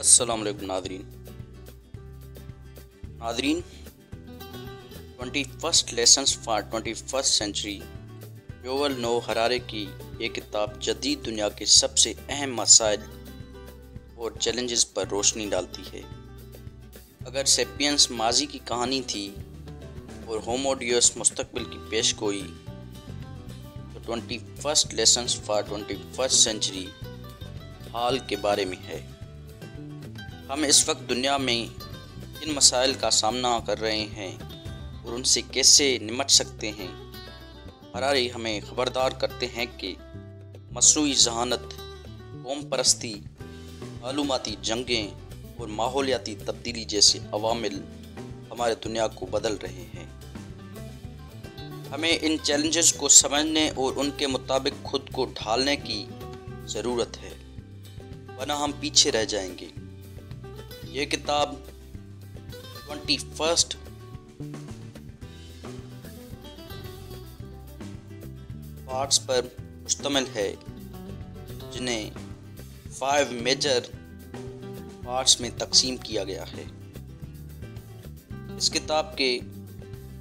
अस्सलाम वालेकुम नादरीन 21st lessons for 21st century Yuval Noah Harari की ये किताब जदीद दुनिया के सबसे अहम मसाइल और चैलेंजेस पर रोशनी डालती है। अगर सेपियंस माजी की कहानी थी और होमो डियोस मुस्तकबिल की पेशगोई, तो 21st lessons for 21st century हाल के बारे में है। हम इस वक्त दुनिया में किन मसाइल का सामना कर रहे हैं और उनसे कैसे निपट सकते हैं। हरारी हमें खबरदार करते हैं कि मसनूई ज़हानत, कौम परस्ती, मालूमाती जंगें और माहौलियाती तब्दीली जैसे अवामिल हमारे दुनिया को बदल रहे हैं। हमें इन चैलेंजेस को समझने और उनके मुताबिक खुद को ढालने की ज़रूरत है, वरना हम पीछे रह जाएंगे। ये किताब 21st पार्ट्स पर मुश्तमिल है, जिन्हें 5 मेजर पार्ट्स में तकसीम किया गया है। इस किताब के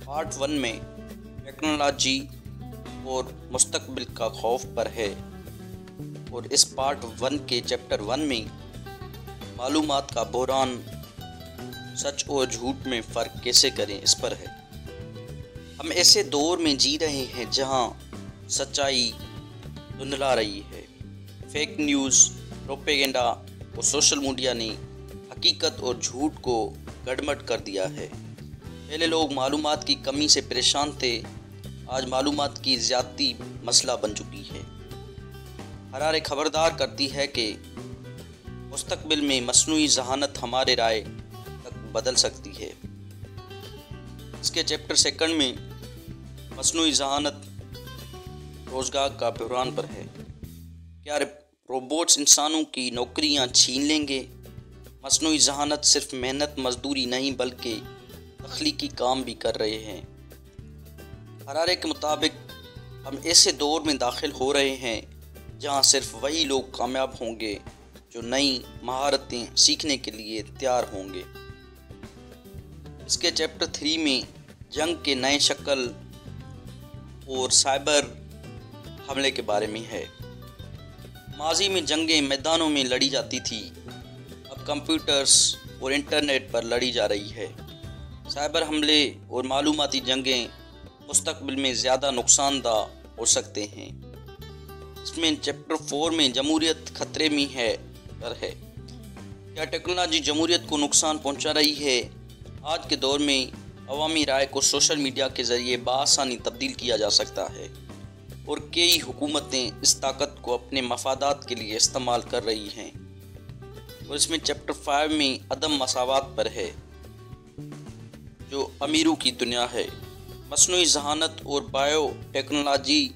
पार्ट 1 में टेक्नोलॉजी और मुस्तकबिल का खौफ पर है, और इस पार्ट 1 के चैप्टर 1 में मालूमात का बहरान, सच और झूठ में फ़र्क कैसे करें, इस पर है। हम ऐसे दौर में जी रहे हैं जहां सच्चाई धुंधला रही है। फेक न्यूज़, प्रोपेगेंडा और सोशल मीडिया ने हकीकत और झूठ को गड़बड़ कर दिया है। पहले लोग मालूमात की कमी से परेशान थे, आज मालूमात की ज़्यादती मसला बन चुकी है। हरारे खबरदार करती है कि मुस्तकबिल में मसनूई ज़हानत हमारे राय तक बदल सकती है। इसके चैप्टर 2 में मसनूई ज़हानत रोज़गार का बहरान पर है। क्या रोबोट्स इंसानों की नौकरियां छीन लेंगे? मसनूई ज़हानत सिर्फ मेहनत मजदूरी नहीं बल्कि तख्लीकी काम भी कर रहे हैं। हरारे के मुताबिक हम ऐसे दौर में दाखिल हो रहे हैं जहां सिर्फ वही लोग कामयाब होंगे जो नई महारतें सीखने के लिए तैयार होंगे। इसके चैप्टर 3 में जंग के नए शक्ल और साइबर हमले के बारे में है। माजी में जंगें मैदानों में लड़ी जाती थी, अब कंप्यूटर्स और इंटरनेट पर लड़ी जा रही है। साइबर हमले और मालूमाती जंगें मुस्तकबिल में ज़्यादा नुकसानदा हो सकते हैं। इसमें चैप्टर 4 में जमहूरियत खतरे में है। क्या टेक्नोलॉजी जमहूरियत को नुकसान पहुंचा रही है? आज के दौर में अवामी राय को सोशल मीडिया के ज़रिए बआसानी तब्दील किया जा सकता है, और कई हुकूमतें इस ताकत को अपने मफादात के लिए इस्तेमाल कर रही हैं। और इसमें चैप्टर 5 में अदम मसावात पर है, जो अमीरों की दुनिया है। मसनूई ज़हानत और बायो टेक्नोलॉजी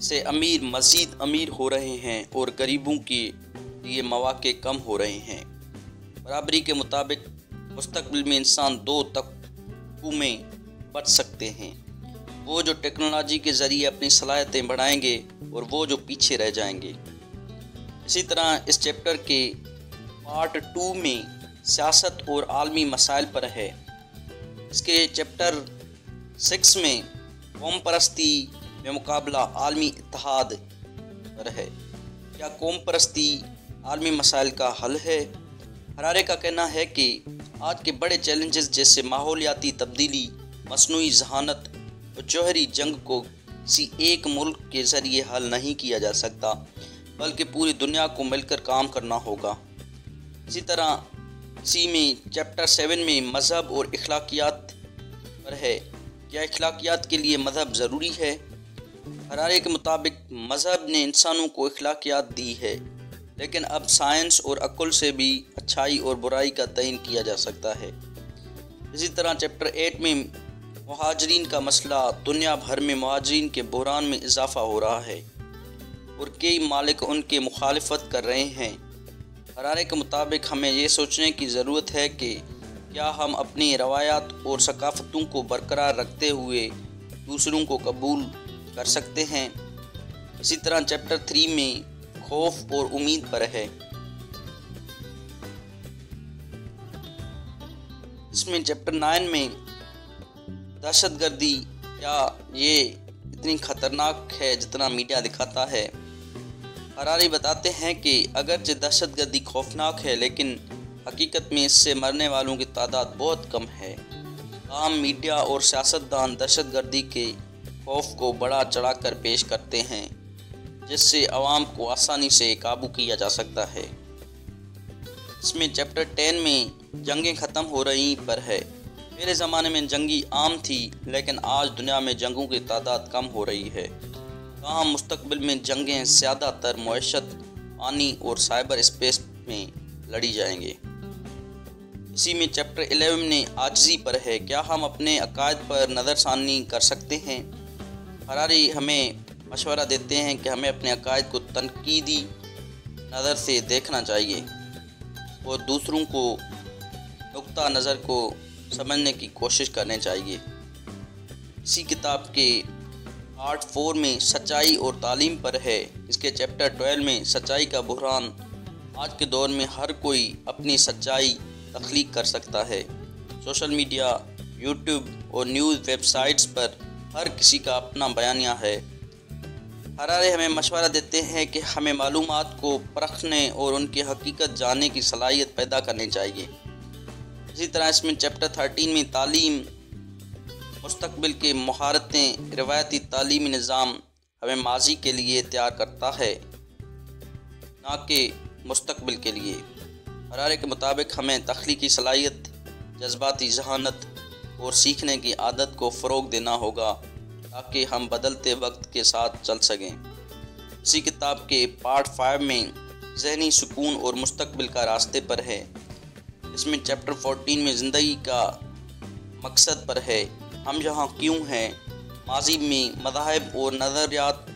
से अमीर मज़ीद अमीर हो रहे हैं और गरीबों के लिए मौक़े कम हो रहे हैं। बराबरी के मुताबिक मुस्तकबिल में इंसान 2 तबकों में बच सकते हैं, वो जो टेक्नोलॉजी के ज़रिए अपनी सलाहियतें बढ़ाएंगे और वो जो पीछे रह जाएंगे। इसी तरह इस चैप्टर के पार्ट 2 में सियासत और आलमी मसाइल पर है। इसके चैप्टर 6 में कौम परस्ती में मुकाबला आलमी इत्तेहाद पर है। क्या कौम परस्ती आलमी मसाइल का हल है? हरारे का कहना है कि आज के बड़े चैलेंजेस जैसे माहौलियाती तब्दीली, मसनूई ज़हानत और जौहरी जंग को किसी एक मुल्क के ज़रिए हल नहीं किया जा सकता, बल्कि पूरी दुनिया को मिलकर काम करना होगा। इसी तरह इसी में चैप्टर 7 में मज़हब और अखलाकियात पर है। क्या अखलाकियात के लिए मज़हब ज़रूरी है? हरारे के मुताबिक मज़हब ने इंसानों को अखलाकियात दी है, लेकिन अब साइंस और अक्ल से भी अच्छाई और बुराई का तयन किया जा सकता है। इसी तरह चैप्टर 8 में मुहाजिरीन का मसला, दुनिया भर में मुहाजिरीन के बहरान में इजाफ़ा हो रहा है और कई मालिक उनके मुखालिफत कर रहे हैं। हरारे के मुताबिक हमें ये सोचने की ज़रूरत है कि क्या हम अपनी रवायात और सकाफ़तों को बरकरार रखते हुए दूसरों को कबूल कर सकते हैं। इसी तरह चैप्टर 3 में खौफ और उम्मीद पर है। اس میں چیپٹر 9 میں دہشت گردی کیا یہ اتنی خطرناک ہے جتنا میڈیا دکھاتا ہے؟ حراری بتاتے ہیں کہ اگرچہ دہشت گردی خوفناک ہے لیکن حقیقت میں اس سے مرنے والوں کی تعداد بہت کم ہے۔ عام میڈیا اور سیاستدان دہشت گردی کے خوف کو بڑا چڑھا کر پیش کرتے ہیں جس سے عوام کو آسانی سے قابو کیا جا سکتا ہے۔ اس میں چیپٹر 10 میں جنگیں ختم ہو رہی پر ہے۔ پہلے زمانے میں جنگی عام تھی لیکن آج دنیا میں جنگوں کی تعداد کم ہو رہی ہے۔ تاہم مستقبل میں جنگیں زیادہ تر معیشت، پانی اور سائبر اسپیس میں لڑی جائیں گے۔ اسی میں چیپٹر 11 نے عاجزی پر ہے۔ کیا ہم اپنے عقائد پر نظر ثانی کر سکتے ہیں؟ حراری ہمیں مشورہ دیتے ہیں کہ ہمیں اپنے عقائد کو تنقیدی نظر سے دیکھنا چاہیے اور دوسروں کو نقطہ نظر کو سمجھنے کی کوشش کرنی چاہیے۔ اسی کتاب کے پارٹ 4 میں سچائی اور تعلیم پر ہے۔ اس کے چیپٹر 12 میں سچائی کا بحران۔ آج کے دور میں ہر کوئی اپنی سچائی تخلیق کر سکتا ہے۔ سوشل میڈیا، یوٹیوب اور نیوز ویب سائٹس پر ہر کسی کا اپنا بیانیہ ہے۔ حراری ہمیں مشورہ دیتے ہیں کہ ہمیں معلومات کو پرکھنے اور ان کی حقیقت جاننے کی صلاحیت پیدا کرنی چاہیے۔ اسی طرح اس میں چیپٹر 13 میں تعلیم، مستقبل کے مہارتیں۔ روایتی تعلیمی نظام ہمیں ماضی کے لیے تیار کرتا ہے نہ کہ مستقبل کے لیے۔ حراری کے مطابق ہمیں تخلیقی صلاحیت، جذباتی ذہانت اور سیکھنے کی عادت کو فروغ دینا ہوگا تاکہ ہم بدلتے وقت کے ساتھ چل سکیں۔ اسی کتاب کے پارٹ 5 میں ذہنی سکون اور مستقبل کا راستے پر ہے۔ اس میں چیپٹر 14 میں زندگی کا مقصد پر ہے۔ ہم یہاں کیوں ہیں؟ ماضی میں مذاہب اور نظریات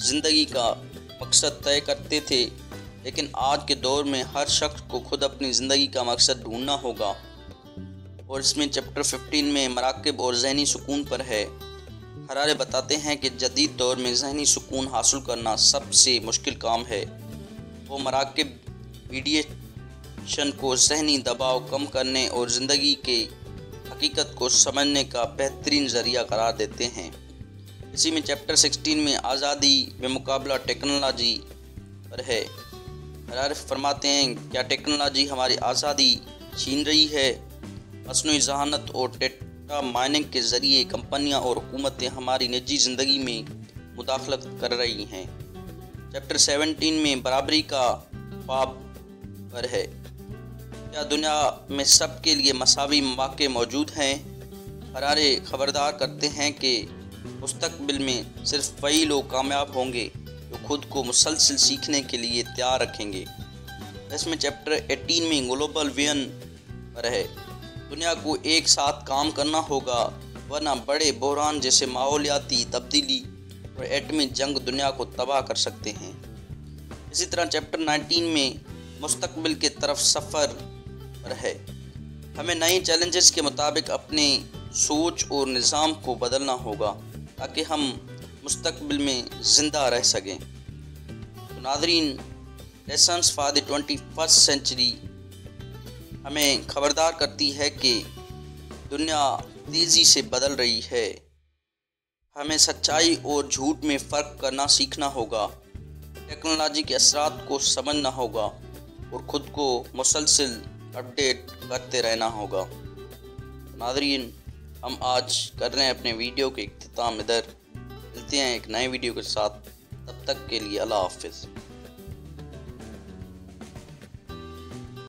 زندگی کا مقصد طے کرتے تھے لیکن آج کے دور میں ہر شخص کو خود اپنی زندگی کا مقصد ڈھونڈنا ہوگا۔ اور اس میں چیپٹر 15 میں مراقب اور ذہنی سکون پر ہے۔ حراری بتاتے ہیں کہ جدید دور میں ذہنی سکون حاصل کرنا سب سے مشکل کام ہے۔ وہ مراقب میڈیٹیشن کو ذہنی دباؤ کم کرنے اور زندگی کے حقیقت کو سمجھنے کا بہترین ذریعہ قرار دیتے ہیں۔ اسی میں چیپٹر 16 میں آزادی بمقابلہ ٹیکنالوجی پر ہے۔ حراری فرماتے ہیں کیا ٹیکنالوجی ہماری آزادی چھین رہی ہے؟ مصنوعی ذہانت اور ڈیٹا مائننگ کے ذریعے کمپنیاں اور حکومتیں ہماری نجی زندگی میں مداخلت کر رہی ہیں۔ چیپٹر 17 میں برابری کا خواب پر ہے۔ کیا دنیا میں سب کے لیے مساوی مواقع موجود ہیں؟ حراری خبردار کرتے ہیں کہ مستقبل میں صرف وہی لوگ کامیاب ہوں گے جو خود کو مسلسل سیکھنے کے لیے تیار رکھیں گے۔ اس میں چیپٹر 18 میں گلوبل ویژن پر ہے۔ دنیا کو ایک ساتھ کام کرنا ہوگا ورنہ بڑے بحران جیسے ماحولیاتی تبدیلی اور ایٹمی جنگ دنیا کو تباہ کر سکتے ہیں۔ اسی طرح چیپٹر 19 میں مستقبل کے طرف سفر پر ہے۔ ہمیں نئی چیلنجز کے مطابق اپنے سوچ اور نظام کو بدلنا ہوگا تاکہ ہم مستقبل میں زندہ رہ سکیں۔ تو ناظرین، lessons for the 21st century ہمیں خبردار کرتی ہے کہ دنیا تیزی سے بدل رہی ہے۔ ہمیں سچائی اور جھوٹ میں فرق کرنا سیکھنا ہوگا، ٹیکنالوجی کے اثرات کو سمجھنا ہوگا اور خود کو مسلسل اپڈیٹ کرتے رہنا ہوگا۔ ناظرین، ہم آج کر رہے ہیں اپنے ویڈیو کے اختتام ادھر۔ ملتے ہیں ایک نئے ویڈیو کے ساتھ، تب تک کے لیے اللہ حافظ۔